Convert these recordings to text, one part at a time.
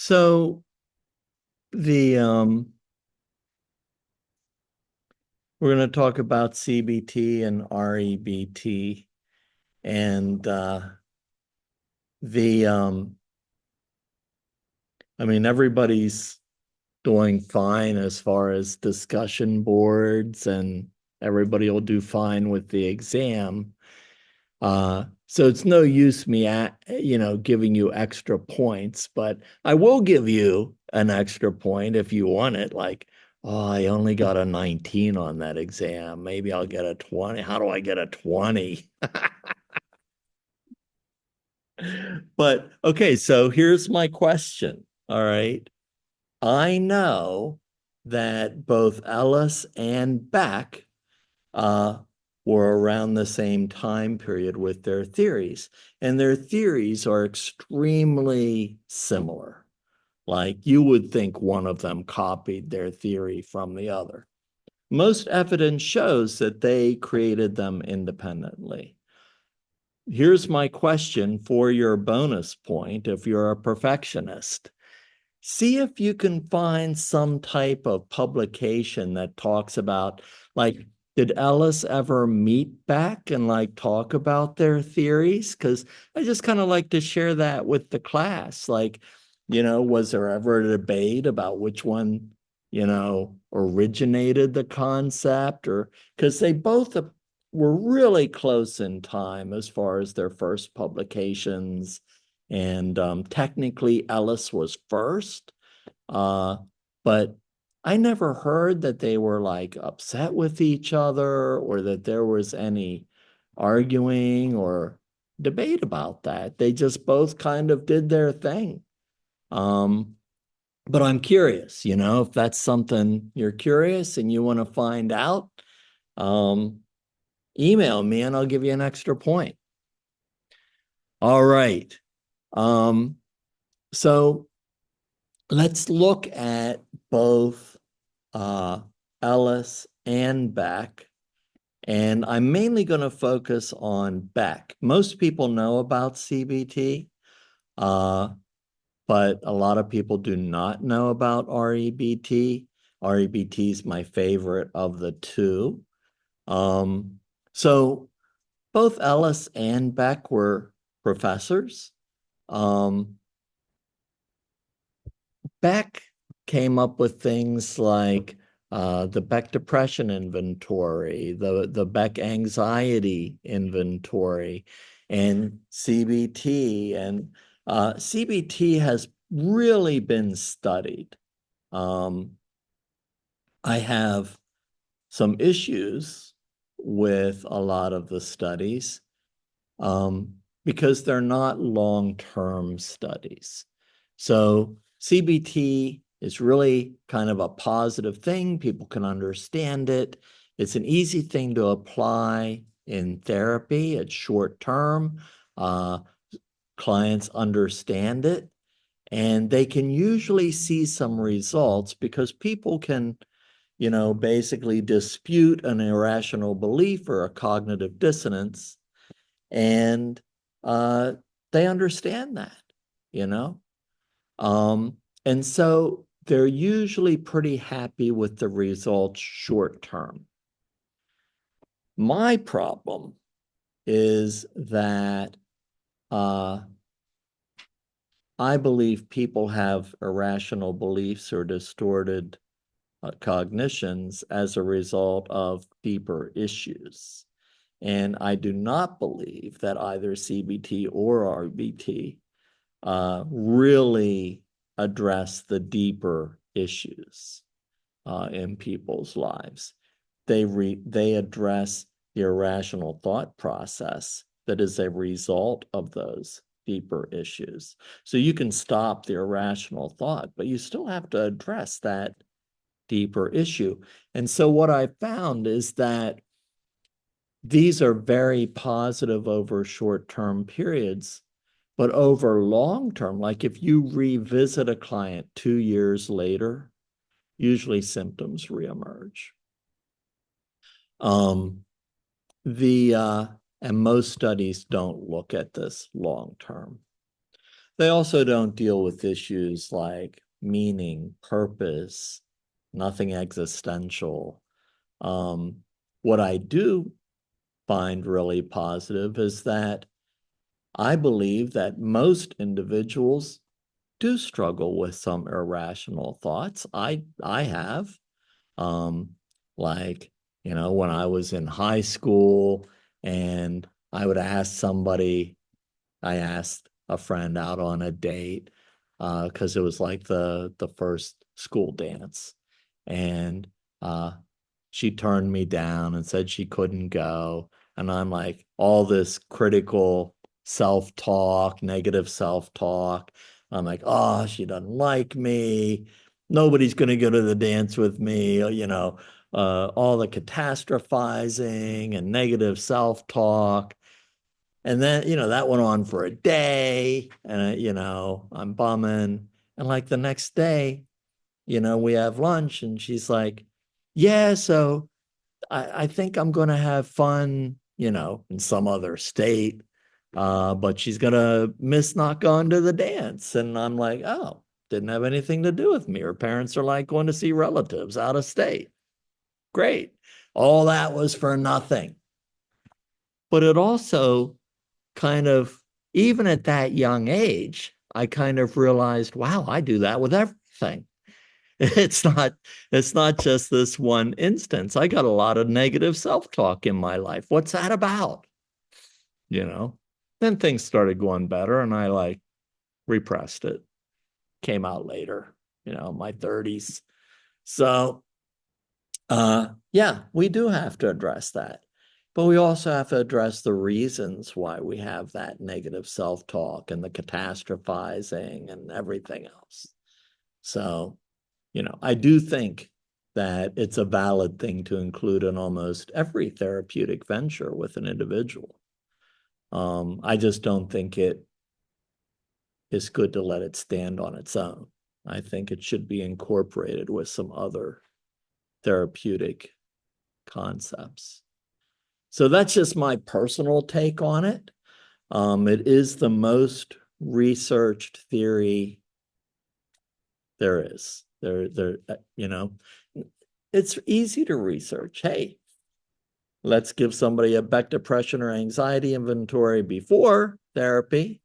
So the we're going to talk about CBT and REBT and the I mean everybody's doing fine as far as discussion boards and everybody will do fine with the exam. So it's no use me giving you extra points, but I will give you an extra point if you want it. Like, oh, I only got a 19 on that exam. Maybe I'll get a 20. How do I get a 20? But okay, so here's my question. All right. I know that both Ellis and Beck uh, were around the same time period with their theories. And their theories are extremely similar. Like you would think one of them copied their theory from the other. Most evidence shows that they created them independently. Here's my question for your bonus point if you're a perfectionist. See if you can find some type of publication that talks about, like, did Ellis ever meet Beck and like talk about their theories? Because I just kind of like to share that with the class. Like, was there ever a debate about which one, originated the concept? Or because they both were really close in time as far as their first publications. And technically, Ellis was first. Uh, but I never heard that they were like upset with each other or that there was any arguing or debate about that. They just both kind of did their thing. Um, but I'm curious, if that's something you're curious and you want to find out, um, email me and I'll give you an extra point. All right. Um, so let's look at both uh, Ellis and Beck. And I'm mainly going to focus on Beck. Most people know about CBT, uh, but a lot of people do not know about REBT. REBT is my favorite of the two. So both Ellis and Beck were professors. Um, Beck came up with things like the Beck Depression Inventory, the Beck Anxiety Inventory, and CBT. And CBT has really been studied. Um, I have some issues with a lot of the studies because they're not long-term studies. So CBT is really kind of a positive thing. People can understand it. It's an easy thing to apply in therapy. It's short term. Clients understand it. And they can usually see some results because people can, basically dispute an irrational belief or a cognitive dissonance and uh, they understand that, you know? Um, and so they're usually pretty happy with the results short term. My problem is that uh, I believe people have irrational beliefs or distorted cognitions as a result of deeper issues. And I do not believe that either CBT or RBT really address the deeper issues in people's lives. They address the irrational thought process that is a result of those deeper issues. So you can stop the irrational thought, but you still have to address that deeper issue. And so what I found is that these are very positive over short-term periods, but over long-term, like if you revisit a client 2 years later, usually symptoms reemerge. Um, and most studies don't look at this long-term. They also don't deal with issues like meaning, purpose, nothing existential. What I do find really positive is that I believe that most individuals do struggle with some irrational thoughts. I have. Um, like, when I was in high school and I would ask somebody, I asked a friend out on a date because it was like the first school dance. And she turned me down and said she couldn't go. And I'm like, all this critical self-talk, negative self-talk. I'm like, oh, she doesn't like me. Nobody's going to go to the dance with me. All the catastrophizing and negative self-talk. And then, that went on for a day. And, I'm bumming. And like the next day, we have lunch and she's like, yeah, so I think I'm going to have fun, in some other state. But she's going to miss not going to the dance. And I'm like, oh, didn't have anything to do with me. Her parents are like going to see relatives out of state. Great. All that was for nothing. But it also kind of, even at that young age, I kind of realized, wow, I do that with everything. It's not it's not just this one instance. I got a lot of negative self-talk in my life. What's that about? You know? Then things started going better and I like repressed it. Came out later, my 30s. So yeah, we do have to address that. But we also have to address the reasons why we have that negative self-talk and the catastrophizing and everything else. So I do think that it's a valid thing to include in almost every therapeutic venture with an individual. I just don't think it is good to let it stand on its own. I think it should be incorporated with some other therapeutic concepts. So that's just my personal take on it. It is the most researched theory there is. It's easy to research. Hey, let's give somebody a Beck depression or anxiety inventory before therapy.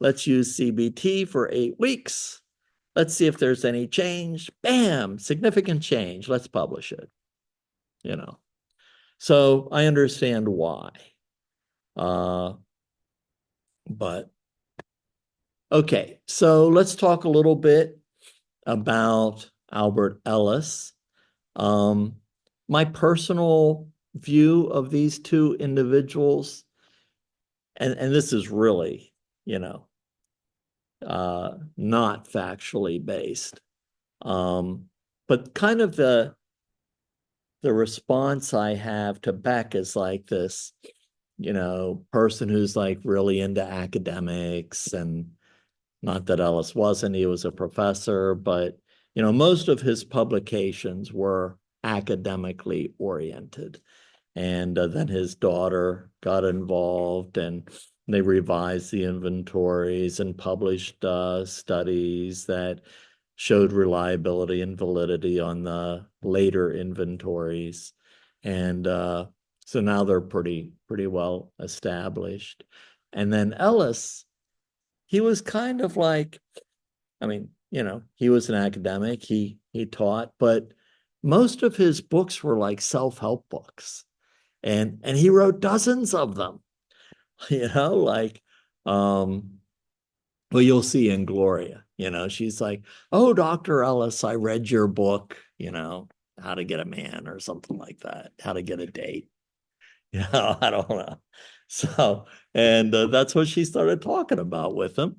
Let's use CBT for 8 weeks. Let's see if there's any change. Bam, significant change. Let's publish it. So I understand why. But okay, so let's talk a little bit about Albert Ellis. My personal view of these two individuals, and this is really, not factually based, but kind of the response I have to Beck is like this, person who's like really into academics, and not that Ellis wasn't, he was a professor, but most of his publications were academically oriented. And then his daughter got involved and they revised the inventories and published studies that showed reliability and validity on the later inventories. And so now they're pretty well established. And then Ellis, he was kind of like, I mean, he was an academic, he taught, but most of his books were like self-help books. And he wrote dozens of them, like well, you'll see in Gloria, she's like, oh, Dr. Ellis, I read your book, How to Get a Man or something like that, How to Get a Date. I don't know. So, and that's what she started talking about with him.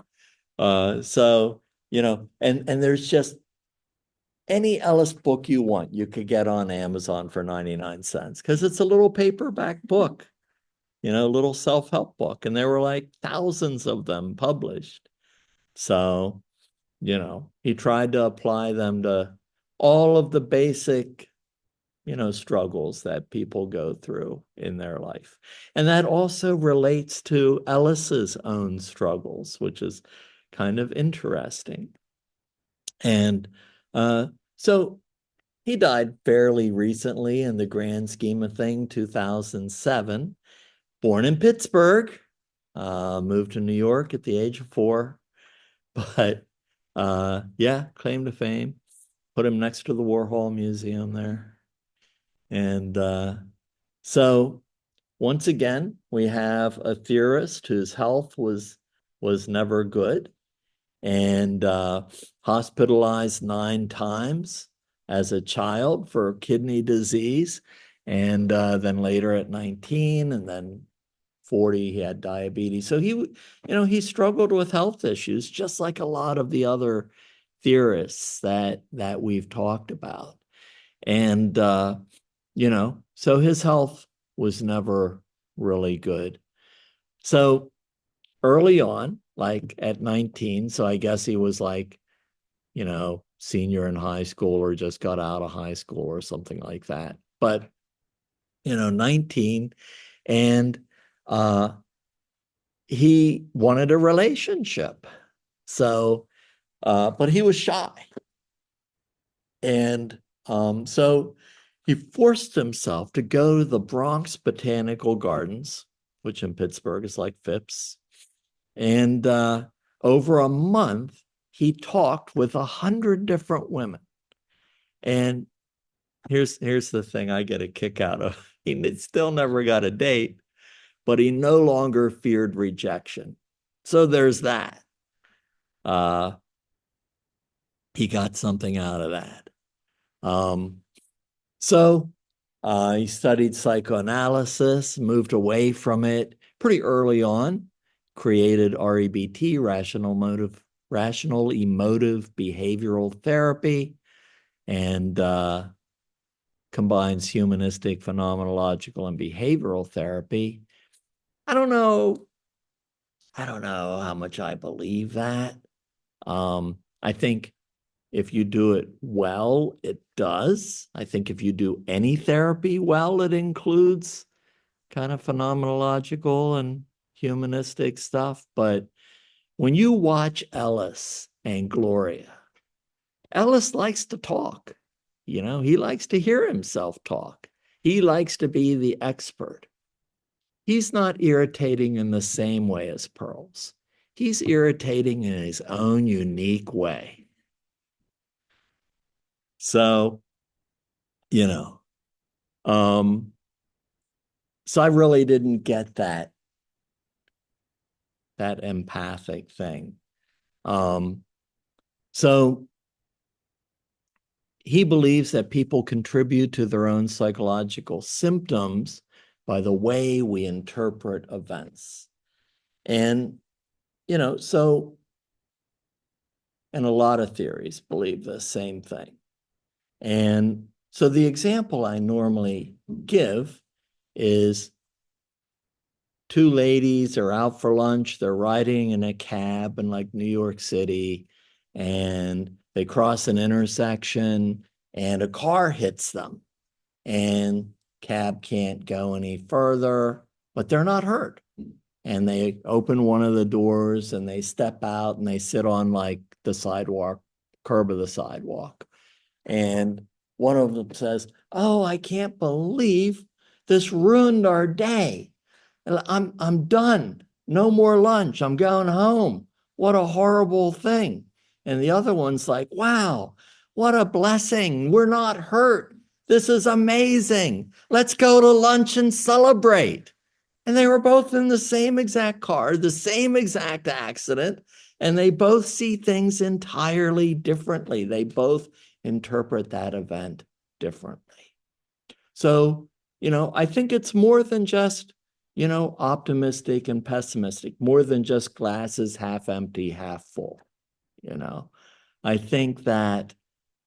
So, and there's just any Ellis book you want, you could get on Amazon for 99 cents because it's a little paperback book, little self-help book. And there were like thousands of them published. So, he tried to apply them to all of the basic, struggles that people go through in their life. And that also relates to Ellis's own struggles, which is kind of interesting. And so he died fairly recently in the grand scheme of things, 2007. Born in Pittsburgh, moved to New York at the age of 4. But yeah, claim to fame. Put him next to the Warhol Museum there. And so once again, we have a theorist whose health was never good, and hospitalized 9 times as a child for kidney disease. And then later at 19 and then 40, he had diabetes. So he struggled with health issues, just like a lot of the other theorists that we've talked about. And, so his health was never really good. So early on, like at 19, so I guess he was like, senior in high school or just got out of high school or something like that. But, 19, and he wanted a relationship. So, but he was shy. And so he forced himself to go to the Bronx Botanical Gardens, which in Pittsburgh is like Phipps. And over a month, he talked with 100 different women. And here's the thing I get a kick out of. He still never got a date, but he no longer feared rejection. So there's that. He got something out of that. So he studied psychoanalysis, moved away from it pretty early on, created REBT, rational emotive behavioral therapy, and combines humanistic, phenomenological, and behavioral therapy. I don't know how much I believe that. I think if you do it well, it does. I think if you do any therapy well, it includes kind of phenomenological and humanistic stuff. But when you watch Ellis and Gloria, Ellis likes to talk. He likes to hear himself talk. He likes to be the expert. He's not irritating in the same way as Pearls. He's irritating in his own unique way. So, so I really didn't get that empathic thing. So he believes that people contribute to their own psychological symptoms by the way we interpret events. And, so, and a lot of theories believe the same thing. And so the example I normally give is 2 ladies are out for lunch. They're riding in a cab in like New York City, and they cross an intersection and a car hits them, and cab can't go any further, but they're not hurt. And they open one of the doors and they step out and they sit on like the sidewalk, curb of the sidewalk. And one of them says, "Oh, I can't believe this ruined our day. I'm done. No more lunch. I'm going home. What a horrible thing." And the other one's like, "Wow, what a blessing. We're not hurt. This is amazing. Let's go to lunch and celebrate." And they were both in the same exact car, the same exact accident, and they both see things entirely differently. They both interpret that event differently. So, I think it's more than just, optimistic and pessimistic, more than just glasses half empty, half full. I think that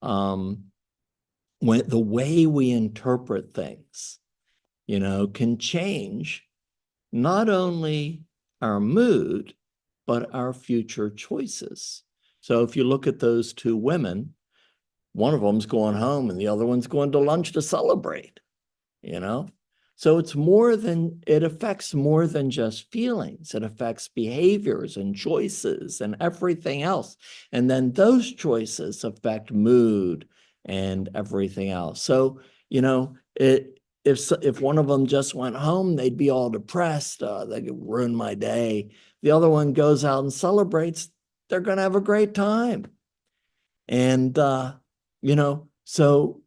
when the way we interpret things, can change not only our mood, but our future choices. So if you look at those 2 women, one of them's going home and the other one's going to lunch to celebrate, So it affects more than just feelings. It affects behaviors and choices and everything else. And then those choices affect mood and everything else. So, if one of them just went home, they'd be all depressed. They could ruin my day. The other one goes out and celebrates. They're going to have a great time. And, so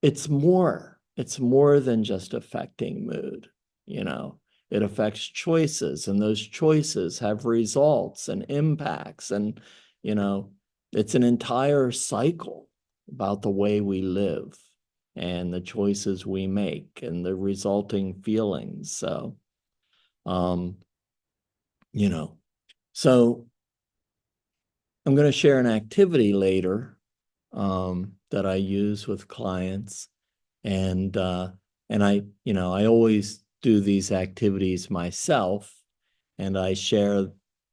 it's more than just affecting mood. It affects choices, and those choices have results and impacts. And, it's an entire cycle about the way we live and the choices we make and the resulting feelings. So, um, you know, so I'm going to share an activity later that I use with clients. And I always do these activities myself, and I share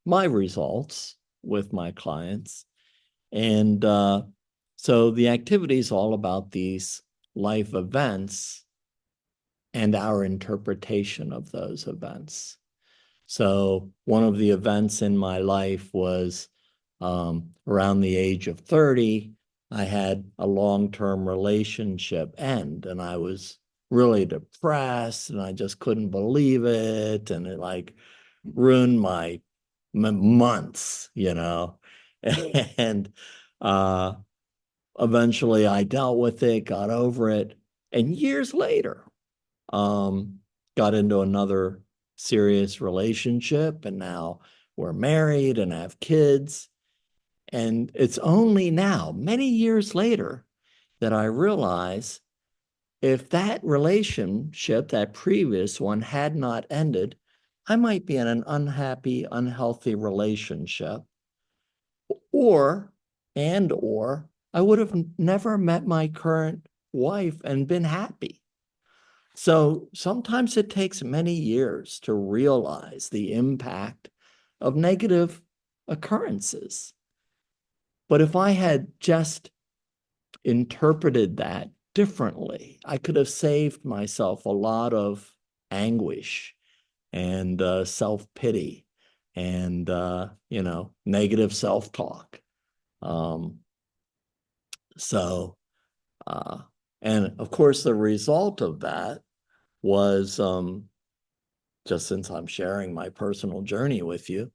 my results with my clients. And so the activity is all about these life events and our interpretation of those events. So one of the events in my life was around the age of 30, I had a long-term relationship end, and I was really depressed, and I just couldn't believe it. And it like ruined my months, and uh, eventually I dealt with it, got over it. And years later, um, got into another serious relationship, and now we're married and have kids. And it's only now, many years later, that I realize if that relationship, that previous one, had not ended, I might be in an unhappy, unhealthy relationship, or I would have never met my current wife and been happy. So sometimes it takes many years to realize the impact of negative occurrences. But if I had just interpreted that differently, I could have saved myself a lot of anguish and self-pity and, negative self-talk. Um, so, uh, and of course, the result of that was just since I'm sharing my personal journey with you,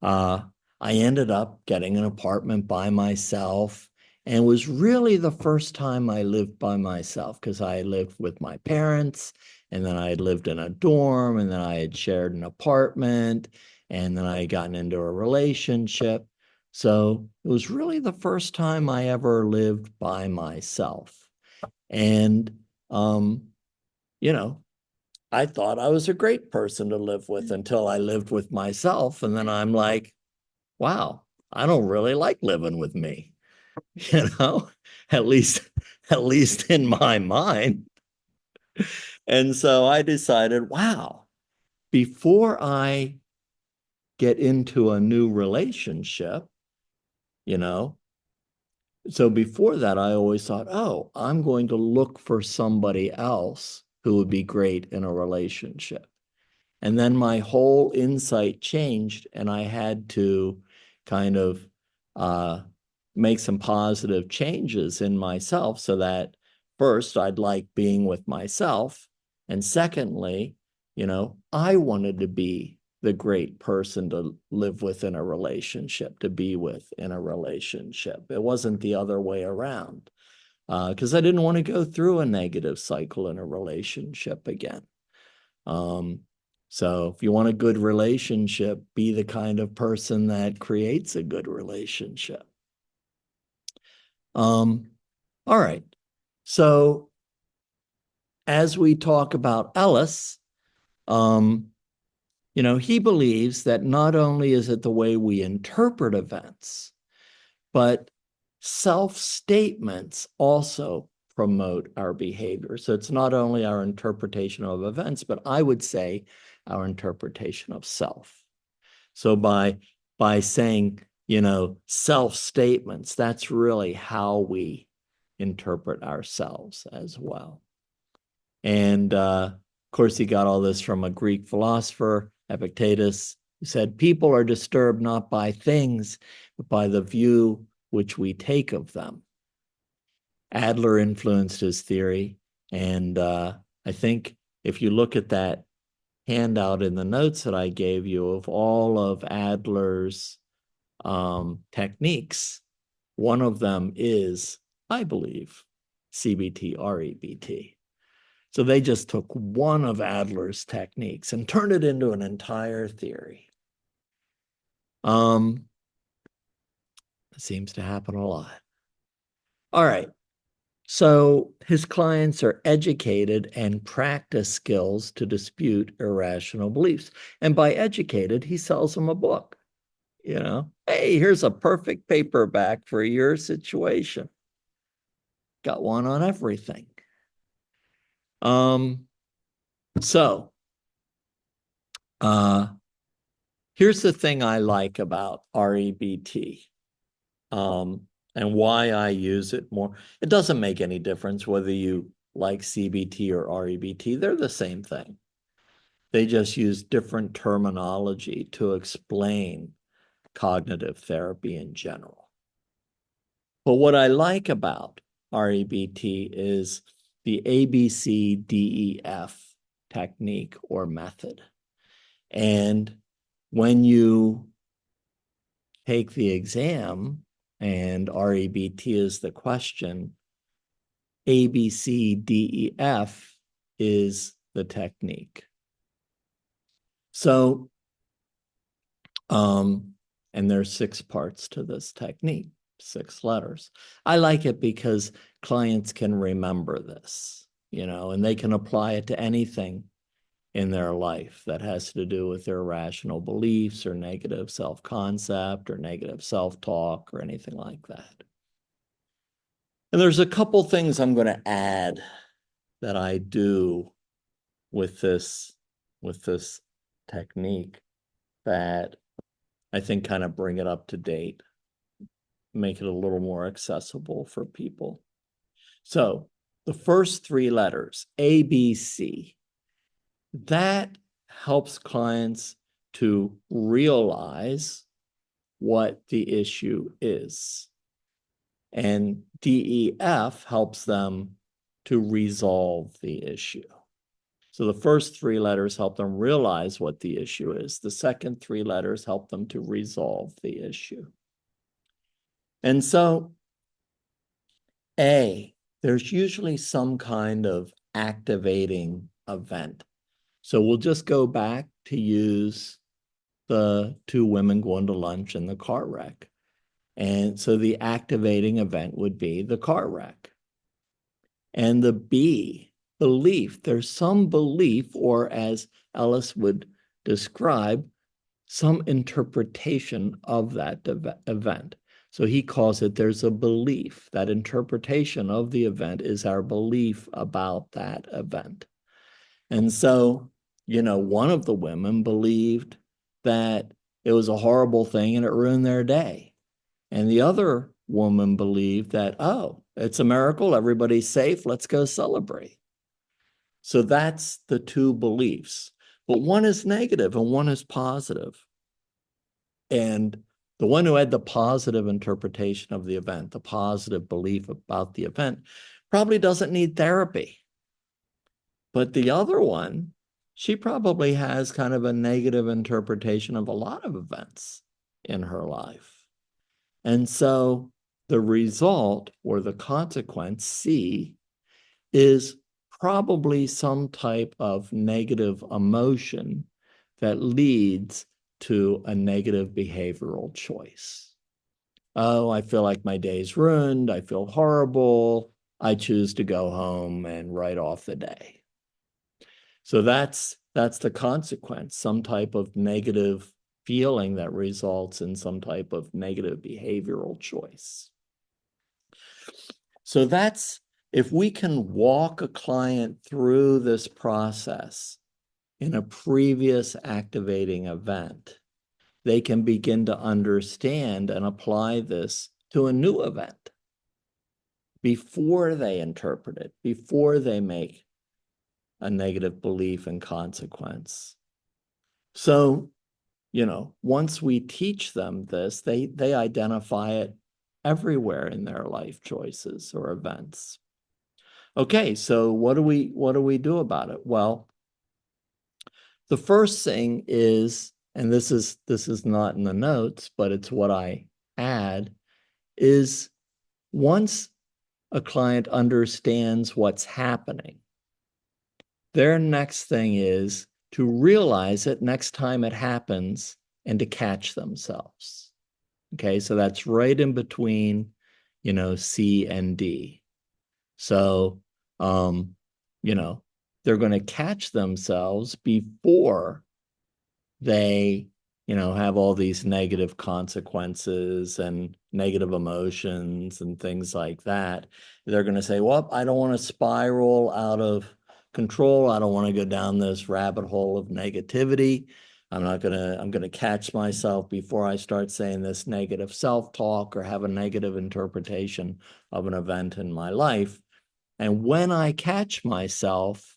uh, I ended up getting an apartment by myself. And it was really the first time I lived by myself, because I had lived with my parents, and then I had lived in a dorm, and then I had shared an apartment, and then I had gotten into a relationship. So it was really the first time I ever lived by myself. And, um, you know, I thought I was a great person to live with until I lived with myself. And then I'm like, wow, I don't really like living with me, you know, at least, at least in my mind. And so I decided, wow, before I get into a new relationship, you know, so before that, I always thought, oh, I'm going to look for somebody else who would be great in a relationship. And then my whole insight changed, and I had to kind of uh, make some positive changes in myself, so that first, I'd like being with myself. And secondly, I wanted to be the great person to live with in a relationship, to be with in a relationship. It wasn't the other way around, because I didn't want to go through a negative cycle in a relationship again. Um, so if you want a good relationship, be the kind of person that creates a good relationship. All right. So as we talk about Ellis, he believes that not only is it the way we interpret events, but self-statements also promote our behavior. So it's not only our interpretation of events, but I would say our interpretation of self. So by saying, self-statements, that's really how we interpret ourselves as well. And Of course, he got all this from a Greek philosopher, Epictetus, who said, people are disturbed not by things, but by the view which we take of them. Adler influenced his theory. And I think if you look at that handout in the notes that I gave you of all of Adler's techniques, one of them is, I believe, CBT, REBT. So they just took one of Adler's techniques and turned it into an entire theory. It seems to happen a lot. All right. So his clients are educated and practice skills to dispute irrational beliefs. And by educated, he sells them a book. You know, hey, here's a perfect paperback for your situation. Got one on everything. So here's the thing I like about REBT and why I use it more. It doesn't make any difference whether you like CBT or REBT. They're the same thing. They just use different terminology to explain cognitive therapy in general. But what I like about REBT is the ABCDEF technique or method. And when you take the exam and REBT is the question, ABCDEF is the technique. So, and there's 6 parts to this technique, 6 letters. I like it because clients can remember this, you know, and they can apply it to anything in their life that has to do with their irrational beliefs or negative self-concept or negative self-talk or anything like that. And there's a couple things I'm going to add that I do with this technique that I think kind of bring it up to date, make it a little more accessible for people. So the first 3 letters, ABC, that helps clients to realize what the issue is. And DEF helps them to resolve the issue. So the first 3 letters help them realize what the issue is. The second 3 letters help them to resolve the issue. And so, A, there's usually some kind of activating event. So we'll just go back to use the 2 women going to lunch in the car wreck. And so the activating event would be the car wreck. And the B, belief. There's some belief, or as Ellis would describe, some interpretation of that event. So he calls it, there's a belief. That interpretation of the event is our belief about that event. And so, you know, one of the women believed that it was a horrible thing and it ruined their day. And the other woman believed that, oh, it's a miracle, everybody's safe, let's go celebrate. So that's the 2 beliefs. But one is negative and one is positive. And the one who had the positive interpretation of the event, the positive belief about the event, probably doesn't need therapy. But the other one, she probably has kind of a negative interpretation of a lot of events in her life. And so the result or the consequence, C, is probably some type of negative emotion that leads to a negative behavioral choice. Oh, I feel like my day's ruined. I feel horrible. I choose to go home and write off the day. So that's the consequence, some type of negative feeling that results in some type of negative behavioral choice. So that's, if we can walk a client through this process in a previous activating event, they can begin to understand and apply this to a new event before they interpret it, before they make a negative belief and consequence. So, once we teach them this, they identify it everywhere in their life choices or events. Okay, so what do we do about it? Well, the first thing is, and this is not in the notes, but it's what I add, is once a client understands what's happening, their next thing is to realize it next time it happens and to catch themselves. Okay, so that's right in between, C and D. So, they're going to catch themselves before they, have all these negative consequences and negative emotions and things like that. They're going to say, well, I don't want to spiral out of control. I don't want to go down this rabbit hole of negativity. I'm going to catch myself before I start saying this negative self-talk or have a negative interpretation of an event in my life. And when I catch myself,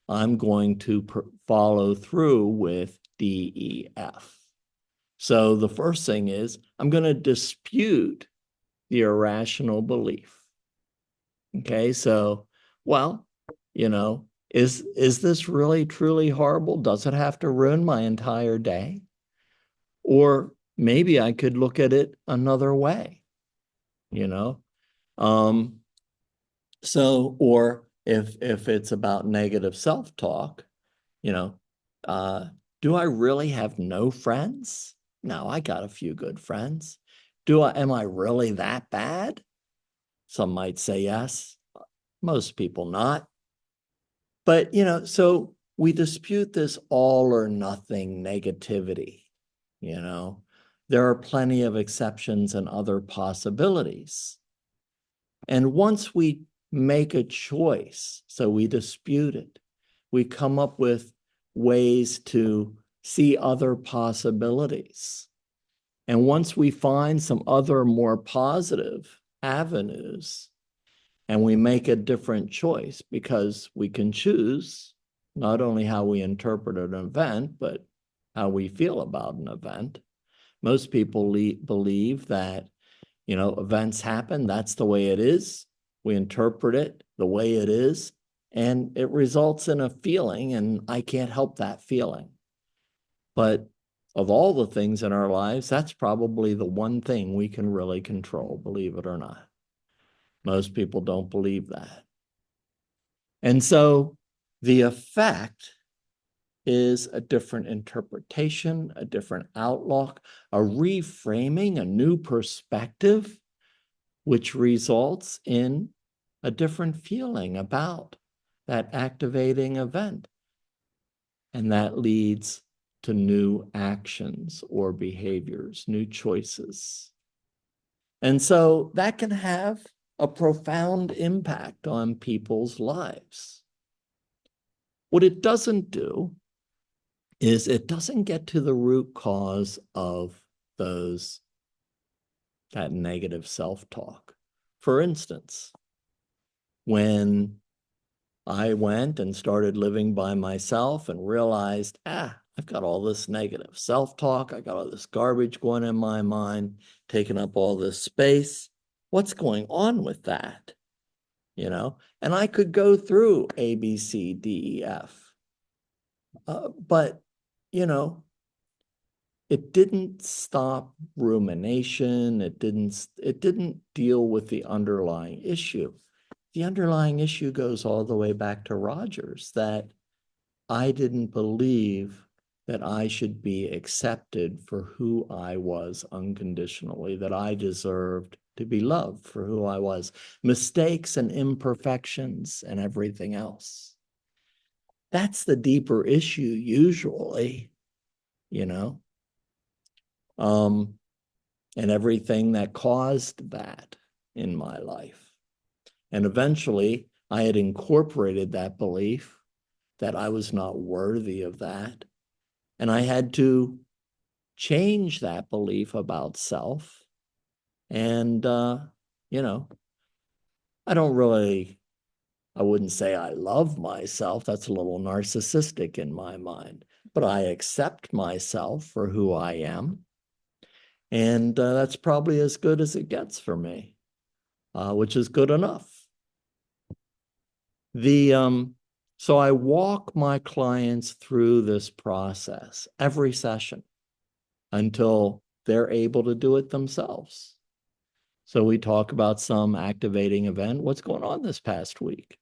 I'm going to follow through with DEF. So the first thing is I'm going to dispute the irrational belief. Okay, so, well, is this really truly horrible? Does it have to ruin my entire day? Or maybe I could look at it another way, you know? Or if it's about negative self-talk, you know, do I really have no friends? No, I got a few good friends. Am I really that bad? Some might say yes, most people not. But, so we dispute this all or nothing negativity, you know. There are plenty of exceptions and other possibilities. And once we make a choice, so we dispute it, we come up with ways to see other possibilities. And once we find some other more positive avenues and we make a different choice, because we can choose not only how we interpret an event, but how we feel about an event. Most people believe that, events happen, that's the way it is. We interpret it the way it is, and it results in a feeling, and I can't help that feeling. But of all the things in our lives, that's probably the one thing we can really control, believe it or not. Most people don't believe that. And so the effect is a different interpretation, a different outlook, a reframing, a new perspective, which results in a different feeling about that activating event. And that leads to new actions or behaviors, new choices. And so that can have a profound impact on people's lives. What it doesn't do is it doesn't get to the root cause of that negative self-talk. For instance, when I went and started living by myself and realized, I've got all this negative self-talk. I got all this garbage going in my mind, taking up all this space. What's going on with that? And I could go through A, B, C, D, E, F. But, it didn't stop rumination. It didn't deal with the underlying issue. The underlying issue goes all the way back to Rogers, that I didn't believe that I should be accepted for who I was unconditionally, that I deserved to be loved for who I was, mistakes and imperfections and everything else. That's the deeper issue usually, and everything that caused that in my life. And eventually I had incorporated that belief that I was not worthy of that. And I had to change that belief about self. And, I don't really I wouldn't say I love myself. That's a little narcissistic in my mind, but I accept myself for who I am. And that's probably as good as it gets for me, which is good enough. So I walk my clients through this process every session until they're able to do it themselves. So we talk about some activating event. What's going on this past week?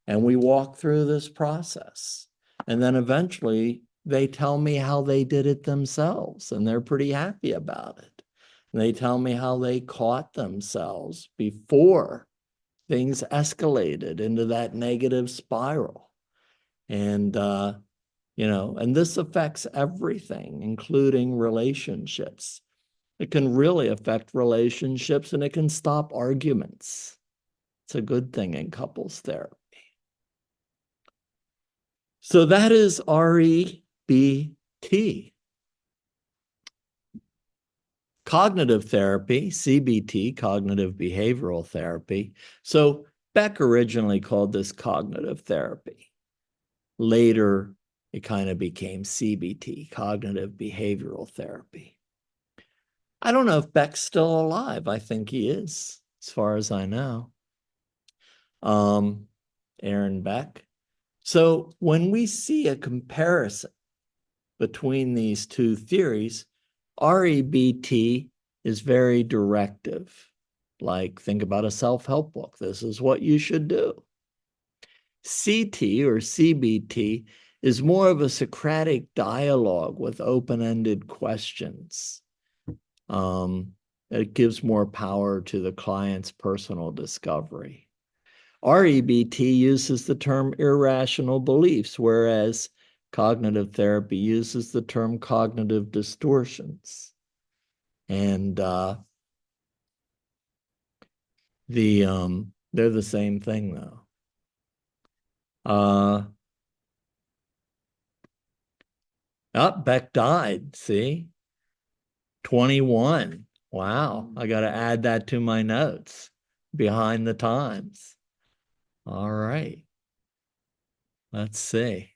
And we walk through this process. And then eventually they tell me how they did it themselves, and they're pretty happy about it. And they tell me how they caught themselves before things escalated into that negative spiral. And, and this affects everything, including relationships. It can really affect relationships, and it can stop arguments. It's a good thing in couples therapy. So that is REBT. Cognitive therapy, CBT, cognitive behavioral therapy. So Beck originally called this cognitive therapy. Later, it kind of became CBT, cognitive behavioral therapy. I don't know if Beck's still alive. I think he is, as far as I know. Aaron Beck. So when we see a comparison between these two theories, REBT is very directive. Like, think about a self-help book. This is what you should do. CT or CBT is more of a Socratic dialogue with open-ended questions. It gives more power to the client's personal discovery. REBT uses the term irrational beliefs, whereas cognitive therapy uses the term cognitive distortions. And they're the same thing, though. Beck died, see? 21. Wow, I got to add that to my notes. Behind the times. All right. Let's see.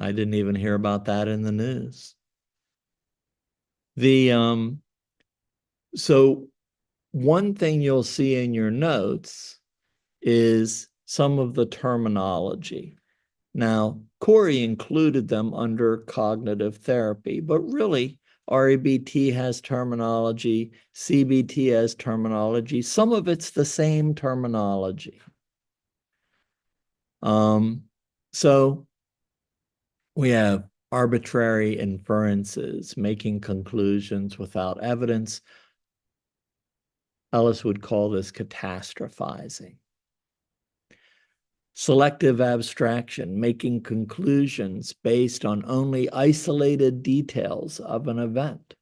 I didn't even hear about that in the news. So one thing you'll see in your notes is some of the terminology. Now, Corey included them under cognitive therapy, but really REBT has terminology, CBT has terminology. Some of it's the same terminology. So we have arbitrary inferences, making conclusions without evidence. Ellis would call this catastrophizing. Selective abstraction, making conclusions based on only isolated details of an event.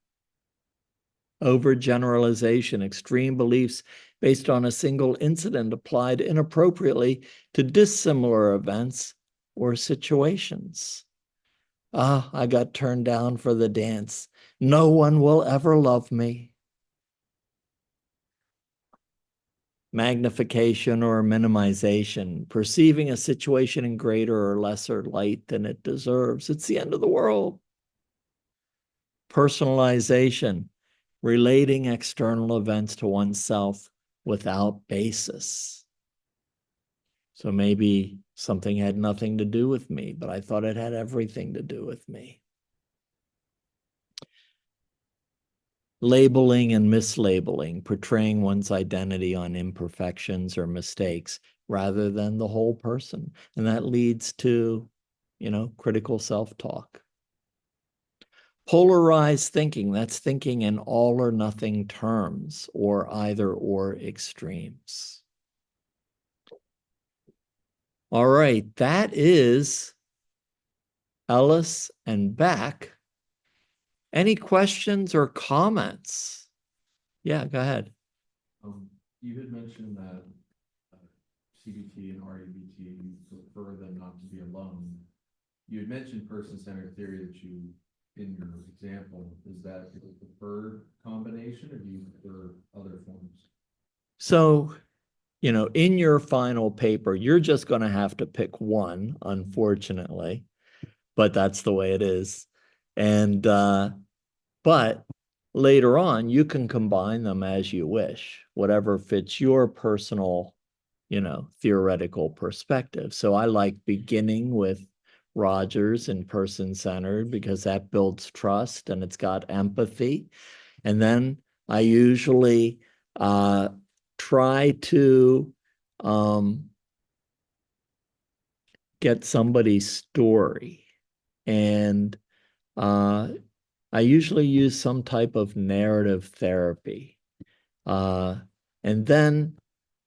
Overgeneralization, extreme beliefs based on a single incident applied inappropriately to dissimilar events or situations. I got turned down for the dance. No one will ever love me. Magnification or minimization, perceiving a situation in greater or lesser light than it deserves. It's the end of the world. Personalization, relating external events to oneself without basis. So maybe something had nothing to do with me, but I thought it had everything to do with me. Labeling and mislabeling, portraying one's identity on imperfections or mistakes rather than the whole person. And that leads to, critical self-talk. Polarized thinking, that's thinking in all or nothing terms or either or extremes. All right, that is Ellis and Beck. Any questions or comments? Yeah, go ahead. You had mentioned that CBT and REBT, you prefer them not to be alone. You had mentioned person-centered theory that you, in your example, is that your preferred combination, or do you prefer other forms? So in your final paper, you're just going to have to pick one, unfortunately, but that's the way it is. And, but later on, you can combine them as you wish, whatever fits your personal, theoretical perspective. So I like beginning with Rogers and person-centered because that builds trust and it's got empathy. And then I usually try to get somebody's story. And I usually use some type of narrative therapy. And then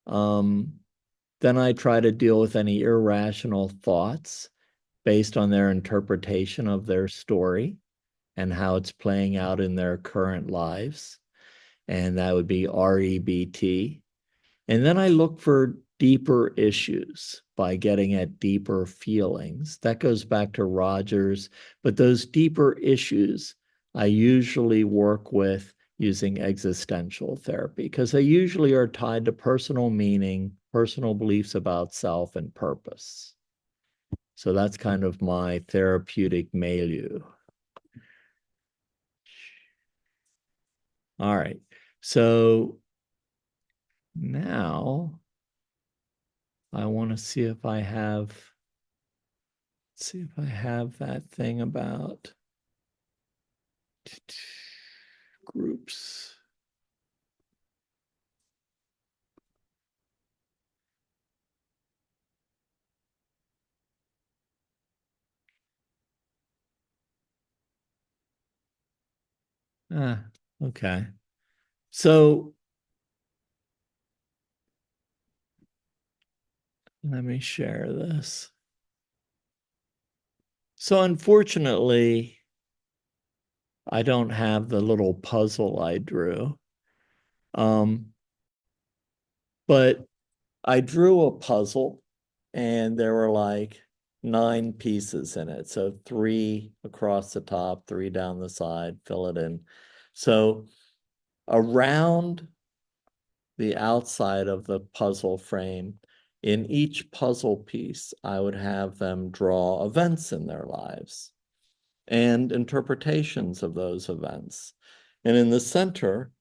I try to deal with any irrational thoughts based on their interpretation of their story and how it's playing out in their current lives. And that would be REBT. And then I look for deeper issues by getting at deeper feelings. That goes back to Rogers, but those deeper issues I usually work with using existential therapy because they usually are tied to personal meaning, personal beliefs about self, and purpose. So that's kind of my therapeutic milieu. All right. So now I want to see if I have that thing about groups. Okay. So let me share this. So unfortunately, I don't have the little puzzle I drew. But I drew a puzzle and there were like 9 pieces in it. So 3 across the top, 3 down the side, fill it in. So around the outside of the puzzle frame, in each puzzle piece, I would have them draw events in their lives and interpretations of those events. And in the center,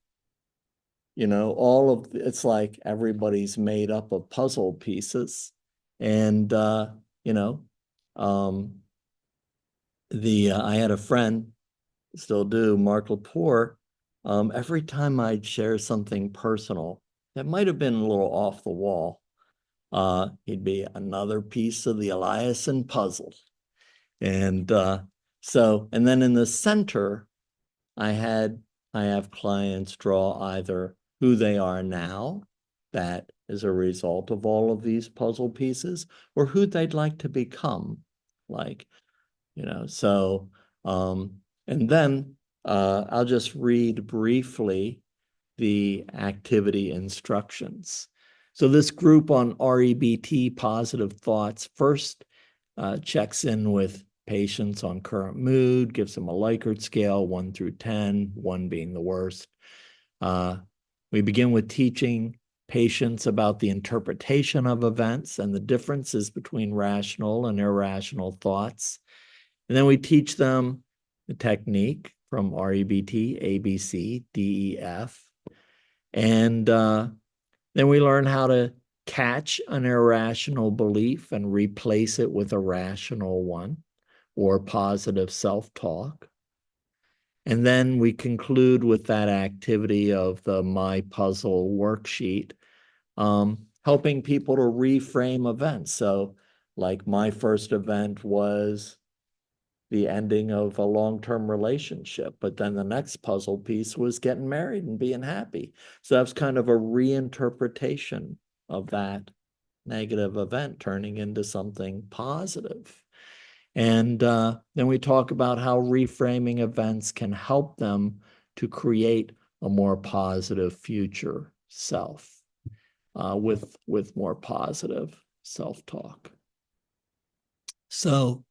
it's like everybody's made up of puzzle pieces. And, you know, um, I had a friend, still do, Mark Lepore. Every time I'd share something personal that might have been a little off the wall, he'd be another piece of the Eliason puzzle. And and then in the center, I have clients draw either who they are now, that is a result of all of these puzzle pieces, or who they'd like to become. Like, so, and then I'll just read briefly the activity instructions. So this group on REBT, positive thoughts, first checks in with patients on current mood, gives them a Likert scale, 1 through 10, 1 being the worst. We begin with teaching patients about the interpretation of events and the differences between rational and irrational thoughts. And then we teach them the technique from REBT, ABC, DEF. And then we learn how to catch an irrational belief and replace it with a rational one or positive self-talk. And then we conclude with that activity of the My Puzzle worksheet, helping people to reframe events. So like my first event was the ending of a long-term relationship, but then the next puzzle piece was getting married and being happy. So that's kind of a reinterpretation of that negative event turning into something positive. And then we talk about how reframing events can help them to create a more positive future self with more positive self-talk. So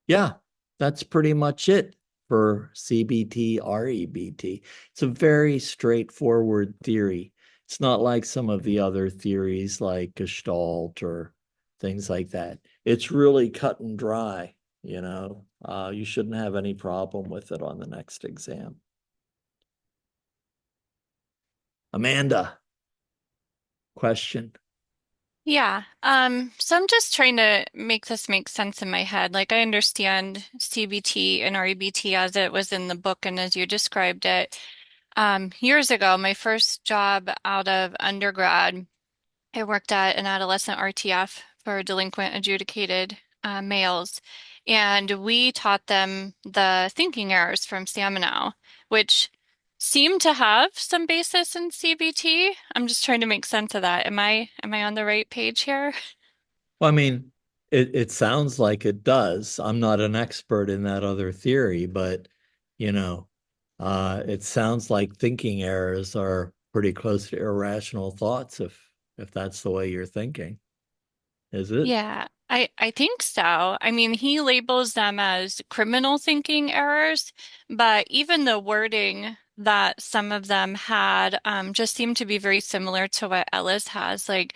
yeah, that's pretty much it for CBT, REBT. It's a very straightforward theory. It's not like some of the other theories like Gestalt or things like that. It's really cut and dry, you know. You shouldn't have any problem with it on the next exam. Amanda, question. Yeah. So I'm just trying to make this make sense in my head. Like I understand CBT and REBT as it was in the book and as you described it. Years ago, my first job out of undergrad, I worked at an adolescent RTF for delinquent adjudicated males, and we taught them the thinking errors from Staminow, which seem to have some basis in CBT. I'm just trying to make sense of that. Am I on the right page here? Well, I mean, it sounds like it does. I'm not an expert in that other theory, but you know, it sounds like thinking errors are pretty close to irrational thoughts if that's the way you're thinking. Is it? Yeah, I think so. I mean, he labels them as criminal thinking errors, but even the wording that some of them had just seemed to be very similar to what Ellis has. Like,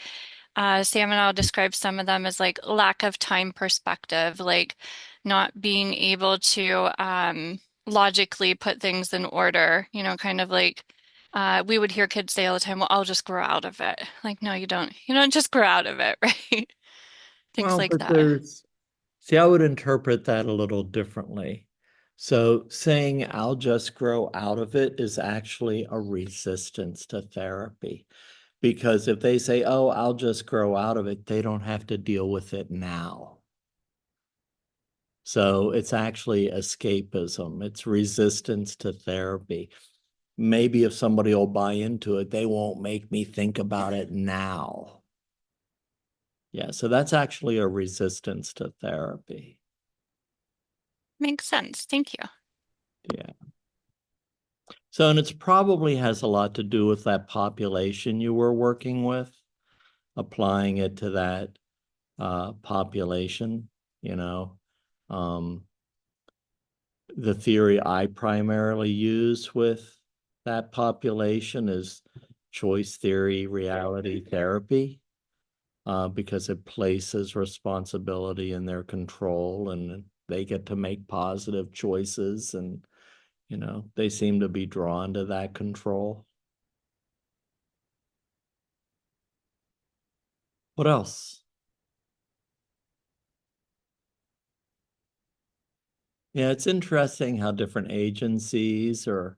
Samuel describes some of them as like lack of time perspective, like not being able to logically put things in order, kind of like we would hear kids say all the time, well, I'll just grow out of it. Like, no, you don't. You don't just grow out of it, right? Things Well, like but that. see, I would interpret that a little differently. So saying I'll just grow out of it is actually a resistance to therapy. Because if they say, oh, I'll just grow out of it, they don't have to deal with it now. So it's actually escapism, it's resistance to therapy. Maybe if somebody will buy into it, they won't make me think about it now. Yeah, so that's actually a resistance to therapy. Makes sense. Thank you. Yeah. So, and it's probably has a lot to do with that population you were working with, applying it to that population, you know. Um, the theory I primarily use with that population is choice theory, reality therapy, because it places responsibility in their control and they get to make positive choices and, you know, they seem to be drawn to that control. What else? Yeah, it's interesting how different agencies or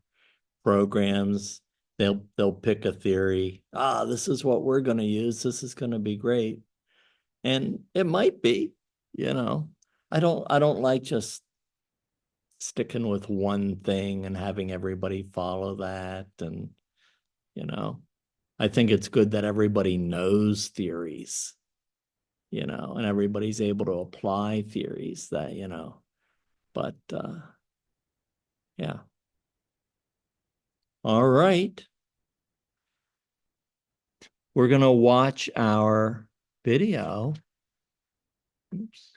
programs they'll pick a theory. Ah, this is what we're going to use. This is going to be great. And it might be, you know. I don't like just sticking with one thing and having everybody follow that and, you know. I think it's good that everybody knows theories, you know, and everybody's able to apply theories that, you know. But yeah. All right. We're going to watch our video. Oops.